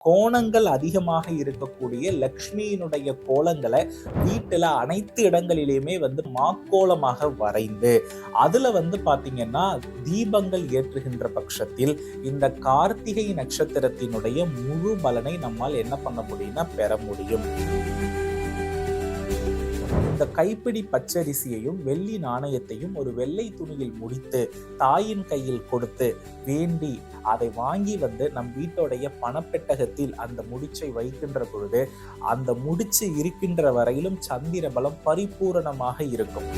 கோணங்கள் அதிகமாக இருக்கக்கூடிய லக்ஷ்மியினுடைய கோலங்களை வீட்டுல அனைத்து இடங்களிலுமே மாக்கோலமாக வரைந்து அதுல பாத்தீங்கன்னா தீபங்கள் ஏற்றுகின்ற பட்சத்தில் இந்த கார்த்திகை நட்சத்திரத்தினுடைய முழு பலனை நம்மால் என்ன பண்ண முடியும்னா பெற முடியும். இந்த கைப்பிடி பச்சரிசியையும் வெள்ளி நாணயத்தையும் ஒரு வெள்ளை துணியில் முடித்து தாயின் கையில் கொடுத்து வேண்டி அதை வாங்கி நம் வீட்டோடைய பணப்பெட்டகத்தில் அந்த முடிச்சை வைக்கின்ற பொழுது அந்த முடிச்சு இருக்கின்ற வரையிலும் சந்திர பலம் பரிபூரணமாக இருக்கும்.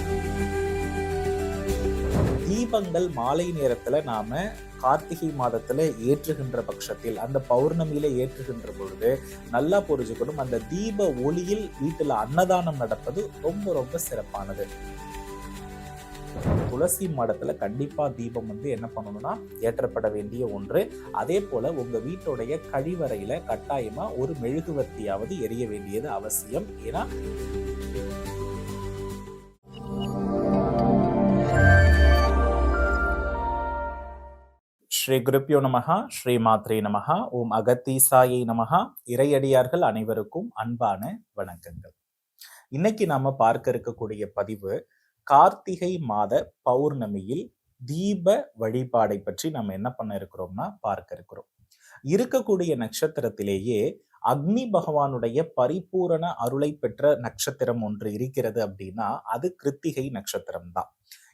தீபங்கள் மாலை நேரத்துல நாம கார்த்திகை மாதத்துல ஏற்றுகின்ற பட்சத்தில் அந்த பௌர்ணமியில ஏற்றுகின்ற பொழுது நல்லா புரிஞ்சுக்கணும், அந்த தீப ஒளியில் வீட்டுல அன்னதானம் நடப்பது ரொம்ப ரொம்ப சிறப்பானது. துளசி மாடத்துல கண்டிப்பா தீபம் என்ன பண்ணணும்னா ஏற்றப்பட வேண்டிய ஒன்று. அதே போல உங்க வீட்டுடைய கழிவறையில கட்டாயமா ஒரு மெழுகுவர்த்தியாவது எரிய வேண்டியது அவசியம். ஏன்னா ஸ்ரீ குருப்பியோ நமகா, ஸ்ரீ மாத்ரே நமகா, ஓம் அகத்தீசாயை நமகா. இறையடியார்கள் அனைவருக்கும் அன்பான வணக்கங்கள். இன்னைக்கு நாம பார்க்க இருக்கக்கூடிய பதிவு கார்த்திகை மாத பௌர்ணமியில் தீப வழிபாடை பற்றி நம்ம என்ன பண்ண இருக்கிறோம்னா பார்க்க இருக்கிறோம். இருக்கக்கூடிய நட்சத்திரத்திலேயே அக்னி பகவானுடைய பரிபூரண அருளை பெற்ற நட்சத்திரம் ஒன்று இருக்கிறது அப்படின்னா அது கிருத்திகை நட்சத்திரம் தான்.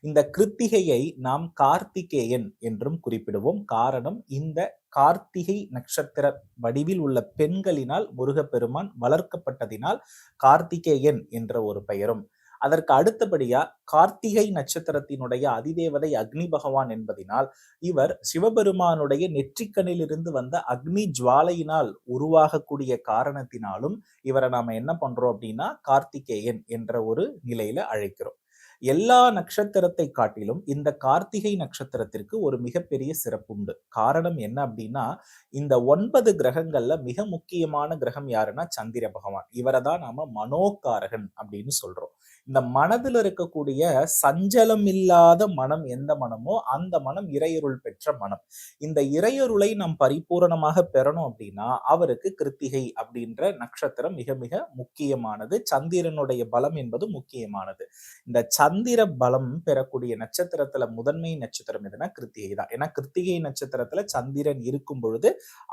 இந்த கிருத்திகையை நாம் கார்த்திகேயன் என்றும் குறிப்பிடுவோம். காரணம், இந்த கார்த்திகை நட்சத்திர வடிவில் உள்ள பெண்களினால் முருகப்பெருமான் வளர்க்கப்பட்டதினால் கார்த்திகேயன் என்ற ஒரு பெயரும், அதற்கு அடுத்தபடியா கார்த்திகை நட்சத்திரத்தினுடைய அதிதேவதை அக்னி பகவான் என்பதினால் இவர் சிவபெருமானுடைய நெற்றிக்கண்ணில் இருந்து வந்த அக்னி ஜுவாலையினால் உருவாகக்கூடிய காரணத்தினாலும் இவரை நாம என்ன பண்றோம் அப்படின்னா கார்த்திகேயன் என்ற ஒரு நிலையில அழைக்கிறோம். எல்லா நட்சத்திரத்தை காட்டிலும் இந்த கார்த்திகை நட்சத்திரத்திற்கு ஒரு மிகப்பெரிய சிறப்பு உண்டு. காரணம் என்ன அப்படின்னா, இந்த 9 கிரகங்கள்ல மிக முக்கியமான கிரகம் யாருன்னா சந்திர பகவான். இவரை தான் நாம மனோகாரகன் அப்படின்னு சொல்றோம். இந்த மனதில் இருக்கக்கூடிய சஞ்சலம் இல்லாத மனம் எந்த மனமோ அந்த மனம் இறையருள் பெற்ற மனம். இந்த இறையருளை நாம் பரிபூரணமாக பெறணும் அப்படின்னா அவருக்கு கிருத்திகை அப்படின்ற நட்சத்திரம் மிக மிக முக்கியமானது. சந்திரனுடைய பலம் என்பது முக்கியமானது. இந்த சந்திர பலம் பெறக்கூடிய நட்சத்திரத்துல முதன்மை நட்சத்திரம் எதுனா கிருத்திகை தான். ஏன்னா கிருத்திகை நட்சத்திரத்துல சந்திரன் இருக்கும் பொழுது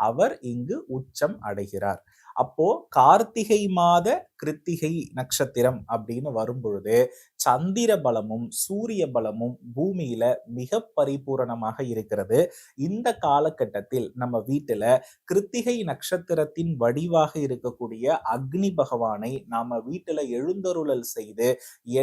அவர் இங்கு உச்சம் அடைகிறார். அப்போ கார்த்திகை மாத கிருத்திகை நட்சத்திரம் அப்படின்னு வரும் பொழுது சந்திர பலமும் சூரிய பலமும் பூமியில மிக பரிபூரணமாக இருக்கிறது. இந்த காலகட்டத்தில் நம்ம வீட்டுல கிருத்திகை நட்சத்திரத்தின் வடிவாக இருக்கக்கூடிய அக்னி பகவானை நாம வீட்டுல எழுந்தருளல் செய்து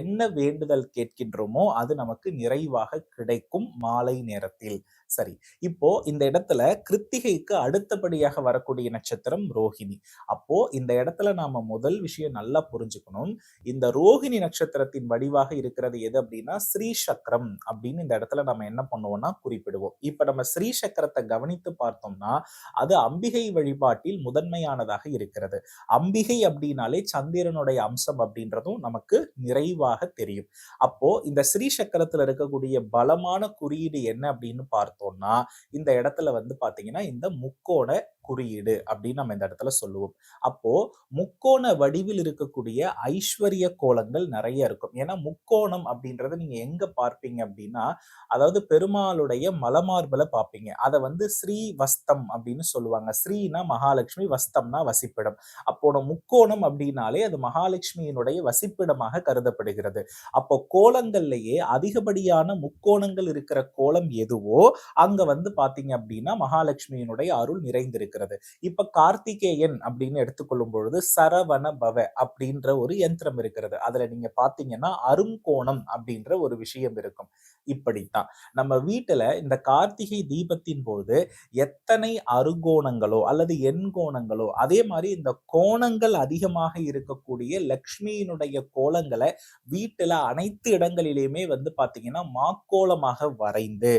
என்ன வேண்டுதல் கேட்கின்றோமோ அது நமக்கு நிறைவாக கிடைக்கும் மாலை நேரத்தில். சரி, இப்போ இந்த இடத்துல கிருத்திகைக்கு அடுத்தபடியாக வரக்கூடிய நட்சத்திரம் ரோஹிணி. அப்போ இந்த இடத்துல நாம முதல் விஷயம் நல்லா புரிஞ்சுக்கணும், இந்த ரோஹிணி நட்சத்திரத்தின் வடிவாக இருக்கிறது எது அப்படின்னா ஸ்ரீ சக்கரம் அப்படின்னு இந்த இடத்துல நம்ம என்ன பண்ணுவோம்னா குறிப்பிடுவோம். இப்ப நம்ம ஸ்ரீ சக்கரத்தை கவனித்து பார்த்தோம்னா அது அம்பிகை வழிபாட்டில் முதன்மையானதாக இருக்கிறது. அம்பிகை அப்படின்னாலே சந்திரனுடைய அம்சம் அப்படின்றதும் நமக்கு நிறைவாக தெரியும். அப்போ இந்த ஸ்ரீ சக்கரத்துல இருக்கக்கூடிய பலமான குறியீடு என்ன அப்படின்னு பார்த்தோம்னா இந்த இடத்துல பாத்தீங்கன்னா இந்த முக்கோண குறியீடு அப்படின்னு நம்ம இந்த இடத்துல சொல்லுவோம். அப்போ முக்கோண வடிவில் இருக்கக்கூடிய ஐஸ்வர்ய கோலங்கள் நிறைய இருக்கும். ஏன்னா முக்கோணம் அப்படின்றத நீங்க எங்க பார்ப்பீங்க அப்படின்னா, அதாவது பெருமாளுடைய மலமார்பல பார்ப்பீங்க. அதை ஸ்ரீ வஸ்தம் அப்படின்னு சொல்லுவாங்க. ஸ்ரீனா மகாலட்சுமி, வஸ்தம்னா வசிப்பிடம். அப்போ முக்கோணம் அப்படின்னாலே அது மகாலட்சுமியினுடைய வசிப்பிடமாக கருதப்படுகிறது. அப்போ கோலங்கள்லயே அதிகப்படியான முக்கோணங்கள் இருக்கிற கோலம் எதுவோ அங்க பாத்தீங்க அப்படின்னா மகாலட்சுமியினுடைய அருள் நிறைந்திருக்கு. இப்ப கார்த்திகேயன் அப்படின்னு எடுத்துக்கொள்ளும் பொழுது சரவண பவ அப்படின்ற ஒரு யந்திரம் இருக்கிறது. அதுல நீங்க பாத்தீங்கன்னா அருங்கோணம் அப்படின்ற ஒரு விஷயம் இருக்கும். இப்படித்தான் நம்ம வீட்டுல இந்த கார்த்திகை தீபத்தின் போது எத்தனை அருகோணங்களோ அல்லது எண்கோணங்களோ அதே மாதிரி இந்த கோணங்கள் அதிகமாக இருக்கக்கூடிய லக்ஷ்மியினுடைய கோலங்களை வீட்டுல அனைத்து இடங்களிலுமே பாத்தீங்கன்னா மாக்கோலமாக வரைந்து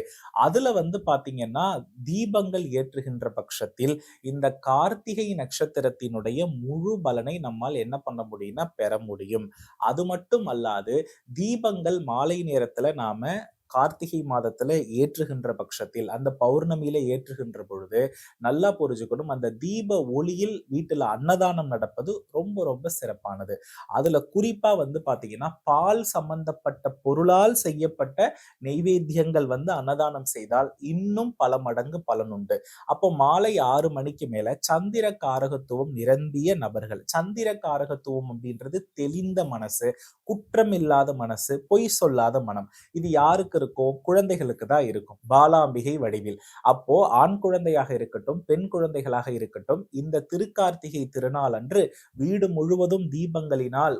அதுல பாத்தீங்கன்னா தீபங்கள் ஏற்றுகின்ற பட்சத்தில் இந்த கார்த்திகை நட்சத்திரத்தினுடைய முழு பலனை நம்மால் என்ன பண்ண முடியும்னா பெற முடியும். அது மட்டும் அல்லாது தீபங்கள் மாலை நேரத்துல நாம கார்த்திகை மாதத்துல ஏற்றுகின்ற பட்சத்தில், அந்த பௌர்ணமியில ஏற்றுகின்ற பொழுது நல்லா புரிஞ்சுக்கணும், அந்த தீப ஒளியில் வீட்டுல அன்னதானம் நடப்பது ரொம்ப ரொம்ப சிறப்பானது. அதுல குறிப்பா பாத்தீங்கன்னா, பால் சம்பந்தப்பட்ட பொருளால் செய்யப்பட்ட நெய்வேத்தியங்கள் அன்னதானம் செய்தால் இன்னும் பல மடங்கு பலனுண்டு. அப்போ மாலை 6 மணிக்கு மேல சந்திர காரகத்துவம் நிரம்பிய நபர்கள், சந்திர காரகத்துவம் அப்படின்றது தெளிந்த மனசு, குற்றமில்லாத மனசு, பொய் சொல்லாத மனம். இது யாருக்கு இருக்கும்? குழந்தைகளுக்கு தான் இருக்கும். பாலாம்பிகை வடிவில். அப்போ ஆண் குழந்தையாக இருக்கட்டும், பெண் குழந்தைகளாக இருக்கட்டும், இந்த திருக்கார்த்திகை திருநாள் அன்று வீடு முழுவதும் தீபங்களினால்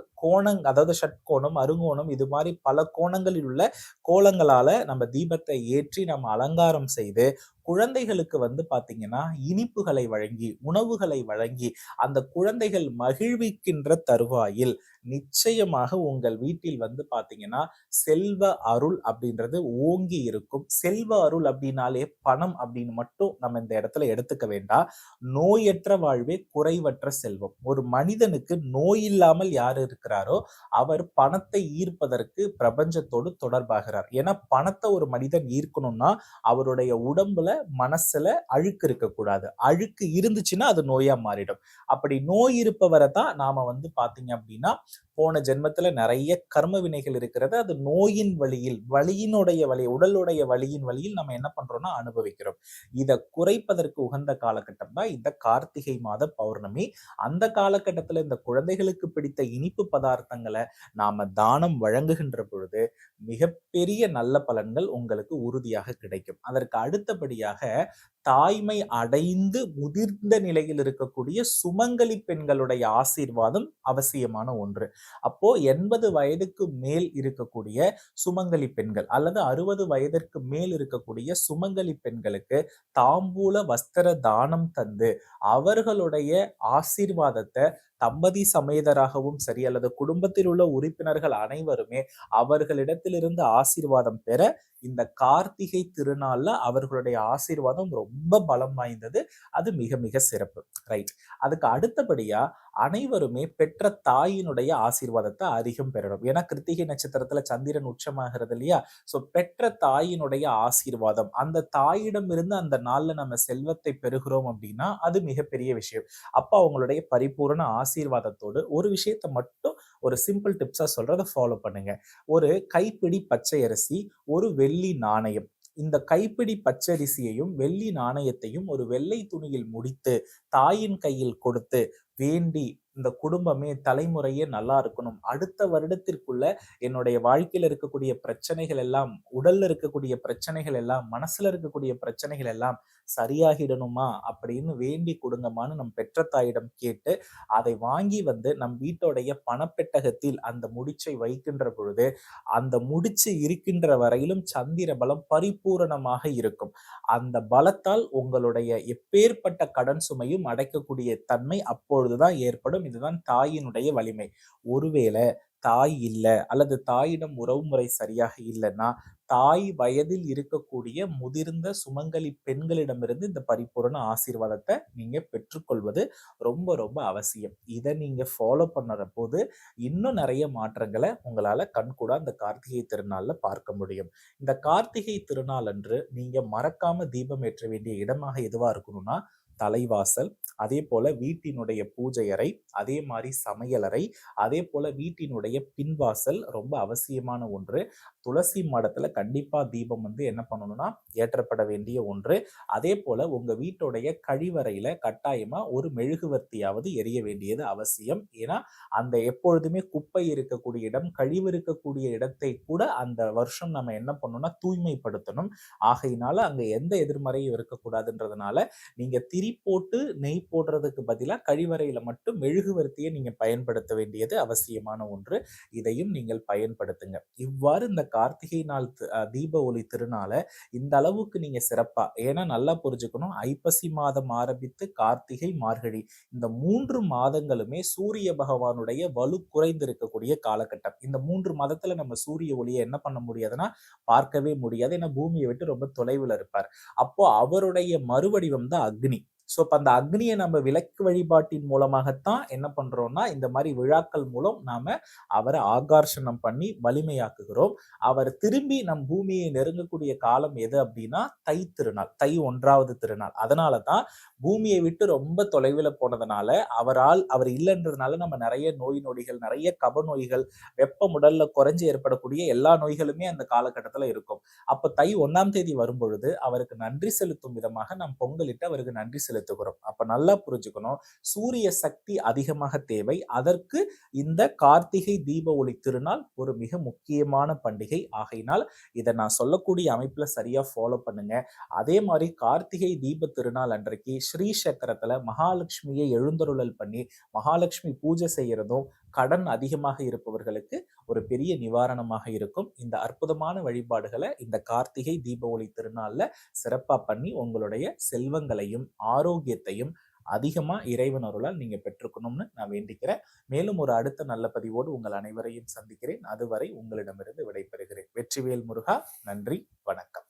அதாவது ஷட்கோணம், அருங்கோணம், இது மாதிரி பல கோணங்களில் உள்ள கோலங்களால நம்ம தீபத்தை ஏற்றி நம்ம அலங்காரம் செய்து குழந்தைகளுக்கு பாத்தீங்கன்னா இனிப்புகளை வழங்கி, உணவுகளை வழங்கி, அந்த குழந்தைகள் மகிழ்விக்கின்ற தருவாயில் நிச்சயமாக உங்கள் வீட்டில் பாத்தீங்கன்னா செல்வ அருள் அப்படின்றது ஓங்கி இருக்கும். செல்வ அருள் அப்படின்னாலே பணம் அப்படின்னு மட்டும் நம்ம இந்த இடத்துல எடுத்துக்க வேண்டாம். நோயற்ற வாழ்வே குறைவற்ற செல்வம். ஒரு மனிதனுக்கு நோய் இல்லாமல் யார் இருக்கிறாரோ அவர் பணத்தை ஈர்ப்பதற்கு பிரபஞ்சத்தோடு தொடர்பாகிறார். ஏன்னா பணத்தை ஒரு மனிதன் ஈர்க்கணும்னா அவருடைய உடம்புல, மனசுல அழுக்கு இருக்கக்கூடாது. அழுக்கு இருந்துச்சுன்னா அது நோயா மாறிடும். அப்படி நோய் இருப்பவரை தான் நாம பாத்தீங்க அப்படின்னா போன ஜென்மத்துல நிறைய கர்ம வினைகள் இருக்கிறது. அது நோயின் வழியில், உடலுடைய வலியின் வழியில் நம்ம என்ன பண்றோம்னா அனுபவிக்கிறோம். இதை குறைப்பதற்கு உகந்த காலகட்டம் தான் இந்த கார்த்திகை மாத பௌர்ணமி. அந்த காலகட்டத்துல இந்த குழந்தைகளுக்கு பிடித்த இனிப்பு பதார்த்தங்களை நாம தானம் வழங்குகின்ற பொழுது மிகப்பெரிய நல்ல பலன்கள் உங்களுக்கு உறுதியாக கிடைக்கும். அதற்கு அடுத்தபடியாக தாய்மை அடைந்து முதிர்ந்த நிலையில் இருக்கக்கூடிய சுமங்கலி பெண்களுடைய ஆசீர்வாதம் அவசியமான ஒன்று. அப்போ 80 வயதுக்கு மேல் இருக்கக்கூடிய சுமங்கலி பெண்கள் அல்லது 60 வயதிற்கு மேல் இருக்கக்கூடிய சுமங்கலி பெண்களுக்கு தாம்பூல வஸ்திர தானம் தந்து அவர்களுடைய ஆசீர்வாதத்தை தம்பதி சமேதராகவும் சரி அல்லது குடும்பத்தில் உள்ள உறுப்பினர்கள் அனைவருமே அவர்களிடத்திலிருந்து ஆசீர்வாதம் பெற இந்த கார்த்திகை திருநாள்ல அவர்களுடைய ஆசீர்வாதம் ரொம்ப பலம் வாய்ந்தது. அது மிக மிக சிறப்பு. ரைட். அதுக்கு அடுத்தபடியா அனைவருமே பெற்ற தாயினுடைய ஆசீர்வாதத்தை அதிகம் பெறணும். ஏன்னா கிருத்திகை நட்சத்திரத்துல சந்திரன் உச்சமாகிறது இல்லையா? சோ பெற்ற தாயினுடைய ஆசீர்வாதம், அந்த தாயிடம் இருந்து அந்த நாள்ல நம்ம செல்வத்தை பெறுகிறோம் அப்படின்னா அது மிகப்பெரிய விஷயம். அப்ப அவங்களுடைய பரிபூரண ஆசீர்வாதத்தோடு ஒரு விஷயத்தை மட்டும் ஒரு சிம்பிள் டிப்ஸா சொல்றதை ஃபாலோ பண்ணுங்க. ஒரு கைப்பிடி பச்சை அரிசி, ஒரு வெள்ளி நாணயம். இந்த கைப்பிடி பச்சரிசியையும் வெள்ளி நாணயத்தையும் ஒரு வெள்ளை துணியில் முடித்து தாயின் கையில் கொடுத்து வேண்டி, இந்த குடும்பமே தலைமுறையே நல்லா இருக்கணும், அடுத்த வருடத்திற்குள்ள என்னுடைய வாழ்க்கையில இருக்கக்கூடிய பிரச்சனைகள் எல்லாம், உடல்ல இருக்கக்கூடிய பிரச்சனைகள் எல்லாம், மனசுல இருக்கக்கூடிய பிரச்சனைகள் எல்லாம் சரியாகிடணுமா அப்படின்னு வேண்டி கொடுங்கம்மான்னு நம் பெற்ற தாயிடம் கேட்டு அதை வாங்கி நம் வீட்டோடைய பணப்பெட்டகத்தில் அந்த முடிச்சை வைக்கின்ற பொழுது அந்த முடிச்சு இருக்கின்ற வரையிலும் சந்திர பலம் பரிபூரணமாக இருக்கும். அந்த பலத்தால் உங்களுடைய எப்பேற்பட்ட கடன் சுமையும் அடைக்கக்கூடிய தன்மை அப்பொழுதுதான் ஏற்படும். இதுதான் தாயினுடைய வலிமை. ஒருவேளை தாய் இல்ல அல்லது தாயிடம் உறவுமுறை சரியாக இல்லைன்னா தாய் வயதில் இருக்கக்கூடிய முதிர்ந்த சுமங்கலி பெண்களிடமிருந்து இந்த பரிபூரண ஆசீர்வாதத்தை நீங்க பெற்றுக்கொள்வது ரொம்ப ரொம்ப அவசியம். இதை நீங்க ஃபாலோ பண்ணுற போது இன்னும் நிறைய மாற்றங்களை உங்களால கண்கூட இந்த கார்த்திகை திருநாள்ல பார்க்க முடியும். இந்த கார்த்திகை திருநாள் அன்று நீங்க மறக்காம தீபம் ஏற்ற வேண்டிய இடமாக எதுவா இருக்கணும்னா தலைவாசல், அதே போல வீட்டினுடைய பூஜை அறை, அதே மாதிரி சமையலறை, அதே போல வீட்டினுடைய பின்வாசல் ரொம்ப அவசியமான ஒன்று. துளசி மாடத்துல கண்டிப்பா தீபம் என்ன பண்ணணும்னா ஏற்றப்பட வேண்டிய ஒன்று. அதே போல உங்க வீட்டுடைய கழிவறையில கட்டாயமா ஒரு மெழுகுவர்த்தியாவது எரிய வேண்டியது அவசியம். ஏன்னா அந்த எப்பொழுதுமே குப்பை இருக்கக்கூடிய இடம், கழிவு இருக்கக்கூடிய இடத்தை கூட அந்த வருஷம் நம்ம என்ன பண்ணணும்னா தூய்மைப்படுத்தணும். ஆகையினால அங்க எந்த எதிர்மறையும் இருக்கக்கூடாதுன்றதுனால நீங்க திரி போட்டு நெய் போடுறதுக்கு பதிலா கழிவறையில மட்டும் மெழுகுவர்த்தியை நீங்க பயன்படுத்த வேண்டியது அவசியமான ஒன்று. இதையும் நீங்கள் பயன்படுத்துங்க. இவ்வாறு இந்த கார்த்திகை நாள் தீப ஒளி திருநாளை இந்த அளவுக்கு நீங்க சிறப்பா, ஏன்னா நல்லா புரிஞ்சுக்கணும், ஐப்பசி மாதம் ஆரம்பித்து கார்த்திகை, மார்கழி இந்த 3 மாதங்களுமே சூரிய பகவானுடைய வலு குறைந்து இருக்கக்கூடிய காலகட்டம். இந்த 3 மாதத்துல நம்ம சூரிய ஒளியை என்ன பண்ண முடியாதுன்னா பார்க்கவே முடியாது. ஏன்னா பூமியை விட்டு ரொம்ப தொலைவில் இருப்பார். அப்போ அவருடைய மறுவடிவம் தான் அக்னி. ஸோ அப்ப அந்த அக்னியை நம்ம விளக்கு வழிபாட்டின் மூலமாகத்தான் என்ன பண்றோம்னா இந்த மாதிரி விழாக்கள் மூலம் நாம அவரை ஆகர்ஷணம் பண்ணி வலிமையாக்குகிறோம். அவர் திரும்பி நம் பூமியை நெருங்கக்கூடிய காலம் எது அப்படின்னா தை திருநாள், தை 1வது திருநாள். அதனால தான் பூமியை விட்டு ரொம்ப தொலைவில் போனதுனால அவர் இல்லைன்றதுனால நம்ம நிறைய நோய் நொடிகள், நிறைய கப நோய்கள், வெப்பம் உடல்ல குறைஞ்சு ஏற்படக்கூடிய எல்லா நோய்களுமே அந்த காலகட்டத்தில் இருக்கும். அப்ப தை 1ஆம் தேதி வரும் பொழுது அவருக்கு நன்றி செலுத்தும் விதமாக நாம் பொங்கலிட்டு அவருக்கு நன்றி செலுத்துகிறோம். அப்ப நல்லா புரிஞ்சுக்கணும், சூரிய சக்தி அதிகமாக தேவை. அதற்கு இந்த கார்த்திகை தீப ஒளி திருநாள் ஒரு மிக முக்கியமான பண்டிகை. ஆகையினால் இதை நான் சொல்லக்கூடிய அமைப்புல சரியா ஃபாலோ பண்ணுங்க. அதே மாதிரி கார்த்திகை தீப திருநாள் அன்றைக்கு ஸ்ரீ சக்கரத்துல மகாலட்சுமியை எழுந்தருளல் பண்ணி மகாலட்சுமி பூஜை செய்யறதும் கடன் அதிகமாக இருப்பவர்களுக்கு ஒரு பெரிய நிவாரணமாக இருக்கும். இந்த அற்புதமான வழிபாடுகளை இந்த கார்த்திகை தீப ஒளி திருநாள்ல சிறப்பா பண்ணி உங்களுடைய செல்வங்களையும் ஆரோக்கியத்தையும் அதிகமா இறைவன் அருளால் நீங்க பெற்றுக்கணும்னு நான் வேண்டிக்கிறேன். மேலும் ஒரு அடுத்த நல்ல பதிவோடு உங்கள் அனைவரையும் சந்திக்கிறேன். அதுவரை உங்களிடமிருந்து விடைபெறுகிறேன். வெற்றிவேல் முருகா. நன்றி, வணக்கம்.